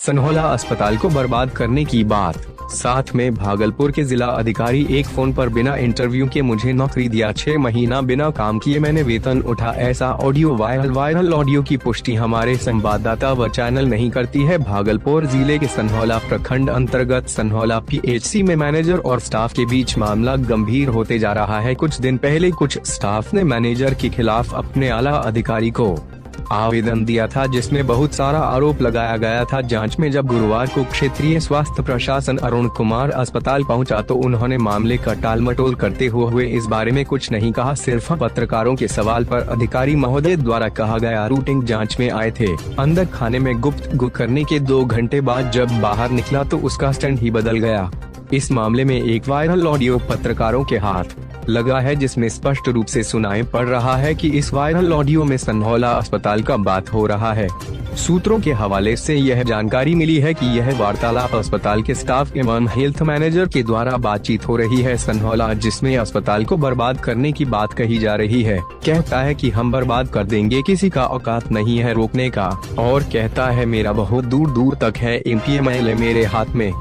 सनहौला अस्पताल को बर्बाद करने की बात, साथ में भागलपुर के जिला अधिकारी एक फोन पर बिना इंटरव्यू के मुझे नौकरी दिया, 6 महीना बिना काम किए मैंने वेतन उठा, ऐसा ऑडियो वायरल ऑडियो की पुष्टि हमारे संवाददाता व चैनल नहीं करती है। भागलपुर जिले के सनहौला प्रखंड अंतर्गत सनहौला PHC में मैनेजर और स्टाफ के बीच मामला गंभीर होते जा रहा है। कुछ दिन पहले कुछ स्टाफ ने मैनेजर के खिलाफ अपने आला अधिकारी को आवेदन दिया था, जिसमें बहुत सारा आरोप लगाया गया था। जांच में जब गुरुवार को क्षेत्रीय स्वास्थ्य प्रशासन अरुण कुमार अस्पताल पहुंचा तो उन्होंने मामले का टालमटोल करते हुए इस बारे में कुछ नहीं कहा। सिर्फ पत्रकारों के सवाल पर अधिकारी महोदय द्वारा कहा गया रूटीन जांच में आए थे। अंदर खाने में गुफ्तगू करने के 2 घंटे बाद जब बाहर निकला तो उसका स्टैंड ही बदल गया। इस मामले में एक वायरल ऑडियो पत्रकारों के हाथ लगा है, जिसमें स्पष्ट रूप से सुनाई पड़ रहा है कि इस वायरल ऑडियो में सनहौला अस्पताल का बात हो रहा है। सूत्रों के हवाले से यह जानकारी मिली है कि यह वार्तालाप अस्पताल के स्टाफ एवं हेल्थ मैनेजर के द्वारा बातचीत हो रही है सनहौला, जिसमें अस्पताल को बर्बाद करने की बात कही जा रही है। कहता है कि हम बर्बाद कर देंगे, किसी का औकात नहीं है रोकने का, और कहता है मेरा बहुत दूर दूर तक है MPML मेरे हाथ में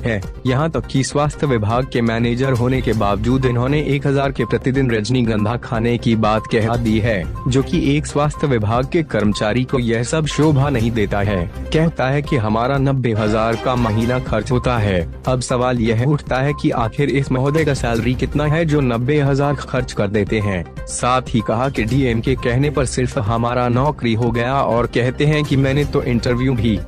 है। यहाँ तक कि स्वास्थ्य विभाग के मैनेजर होने के बावजूद इन्होंने 1000 के प्रतिदिन रजनीगंधा खाने की बात कह दी है, जो कि एक स्वास्थ्य विभाग के कर्मचारी को यह सब शोभा नहीं देता है। कहता है कि हमारा 90,000 का महीना खर्च होता है। अब सवाल यह उठता है कि आखिर इस महोदय का सैलरी कितना है जो 90,000 खर्च कर देते हैं। साथ ही कहा कि DM के कहने पर सिर्फ हमारा नौकरी हो गया, और कहते हैं कि मैंने तो इंटरव्यू भी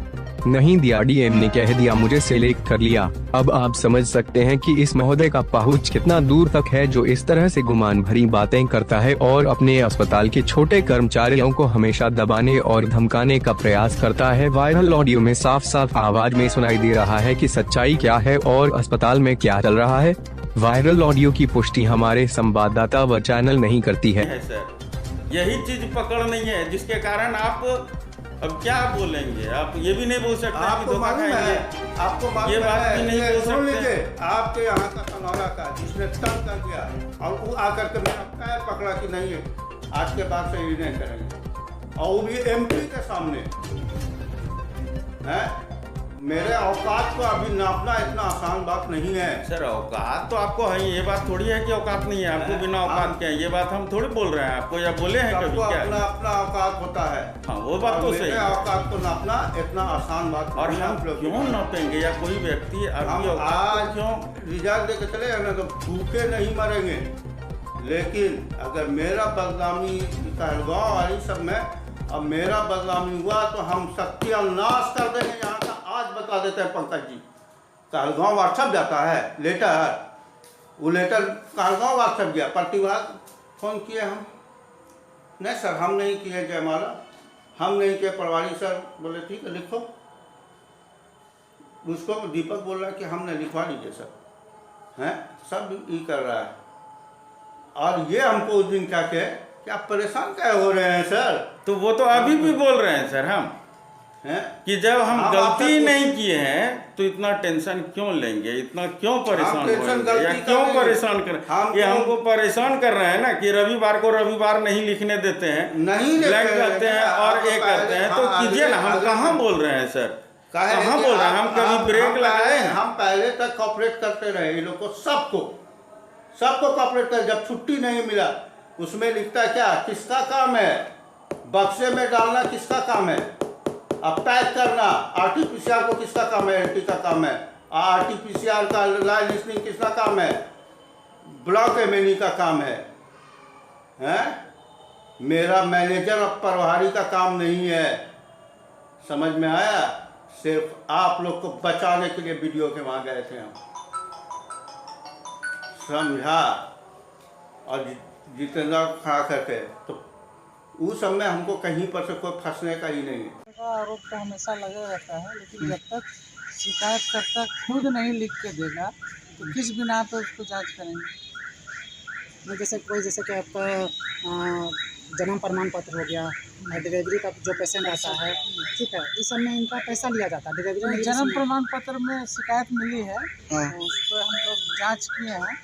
नहीं दिया, DM ने कह दिया मुझे सेलेक्ट कर लिया। अब आप समझ सकते हैं कि इस महोदय का पहुंच कितना दूर तक है, जो इस तरह से गुमान भरी बातें करता है और अपने अस्पताल के छोटे कर्मचारियों को हमेशा दबाने और धमकाने का प्रयास करता है। वायरल ऑडियो में साफ साफ आवाज में सुनाई दे रहा है कि सच्चाई क्या है और अस्पताल में क्या चल रहा है। वायरल ऑडियो की पुष्टि हमारे संवाददाता व चैनल नहीं करती है। यही चीज पकड़ नहीं है, जिसके कारण आप अब क्या बोलेंगे। आप ये भी नहीं बोल सकते आपको मालूम है, आपको ये बात भी नहीं बोल सकते। आपके यहाँ का सनहौला का जिसने तंग कर दिया और वो आकर के मेरा पैर पकड़ा कि नहीं है आज के बाद से ये नहीं करेंगे, और वो भी MP के सामने है। मेरे औकात को अभी नापना इतना आसान बात नहीं है सर। औकात तो आपको है, ये बात थोड़ी है कि औकात नहीं है आपको बिना औकात के, ये बात हम थोड़ी बोल रहे हैं आपको, या बोले हैं कभी क्या? अपना औकात होता है। हाँ, वो बात तो सही है। औकात को नापना इतना आसान बात और हम क्यों नापेंगे, या कोई व्यक्ति आज क्यों रिजल्ट दे के चले ना तो भूखे नहीं मरेंगे, लेकिन अगर मेरा बदनामी कहलगांव वाली सब में अब मेरा बदनामी हुआ तो हम सत्यानाश कर देंगे यहाँ का। आज बता देते हैं पंकज जी, कहलगांव व्हाट्सएप जाता है लेटर, वो लेटर कहलगांव व्हाट्सएप गया, प्रतिभाग फोन किए हम नहीं सर हम नहीं किए, जयमाला हम नहीं किए, पटवारी सर बोले ठीक है लिखो। उसको दीपक बोल रहा है कि हमने लिखवा लीजिए सर, हैं सब ये कर रहा है। और ये हमको उस दिन क्या कहे कि आप परेशान क्या हो रहे हैं सर, तो वो तो अभी भी बोल रहे हैं सर हम हैं कि जब हम गलती नहीं किए हैं तो इतना टेंशन क्यों लेंगे, इतना क्यों परेशान होंगे, या क्यों परेशान कर ये हमको परेशान कर रहे हैं ना कि रविवार को रविवार नहीं लिखने देते हैं, नहीं ब्लैंक करते हैं और ये करते हैं, तो कीजिए ना। हम कहाँ बोल रहे हैं सर, कहाँ बोल रहे हैं? हम कभी ब्रेक लगाए हैं? हम पहले तक कॉपरेट करते रहे, ये लोग को सबको कॉपरेट कर। जब छुट्टी नहीं मिला उसमें लिखता क्या, किसका काम है, बक्से में डालना किसका काम है, अब पैक करना RT-PCR को किसका काम है, LT का काम है, RT-PCR का लाइव लिस्निंग किसका काम है, ब्लॉक MNE का काम है, हैं? मेरा मैनेजर और प्रभारी का काम नहीं है। समझ में आया? सिर्फ आप लोग को बचाने के लिए वीडियो के वहाँ गए थे हम, समझा। और जितेंद्र खड़ा करके तो उस समय हमको कहीं पर से कोई फंसने का ही नहीं है। आरोप तो हमेशा लगा रहता है, लेकिन जब तक शिकायतकर्ता खुद नहीं लिख के देगा तो किस बिना पे उसको जांच करेंगे। जैसे कि आपका जन्म प्रमाण पत्र हो गया, डिलीवरी का जो पेशेंट आता है, ठीक है, इस सब में इनका पैसा लिया जाता है। डिलीवरी में जन्म प्रमाण पत्र में शिकायत मिली है, तो हम लोग जाँच किए हैं।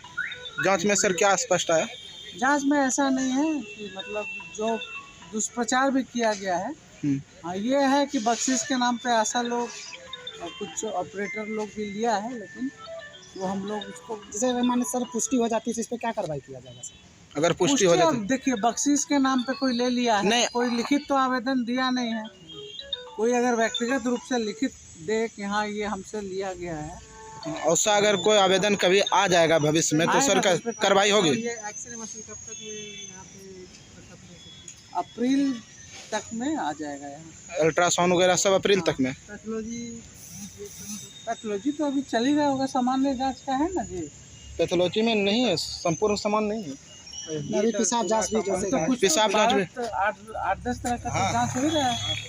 जांच में सर क्या स्पष्ट आया? जांच में ऐसा नहीं है कि मतलब जो दुष्प्रचार भी किया गया है, ये है कि बख्शिश के नाम पे आशा लोग और कुछ ऑपरेटर लोग भी लिया है, लेकिन वो हम लोग उसको जैसे मान सर पुष्टि हो जाती है तो इस पर क्या कार्रवाई किया जाएगा सर? अगर पुष्टि हो जाती है? देखिए बख्शीश के नाम पे कोई ले लिया है, नहीं। कोई लिखित तो आवेदन दिया नहीं है। कोई अगर व्यक्तिगत रूप से लिखित दे कि हाँ ये हमसे लिया गया है, और अगर कोई आवेदन कभी आ जाएगा भविष्य में तो सर कार्रवाई होगी? अप्रैल तक में आ जाएगा यहाँ। अल्ट्रासाउंड वगैरह सब अप्रैल तक में? पैथोलॉजी तो अभी चल ही रहा होगा, सामान्य जांच का है ना जी। पैथोलॉजी में नहीं है, संपूर्ण सामान नहीं है। अभी पेशाब जांच भी तो कुछ पेशाब जांच भी 8-10 तरह का जांच हो रहा है।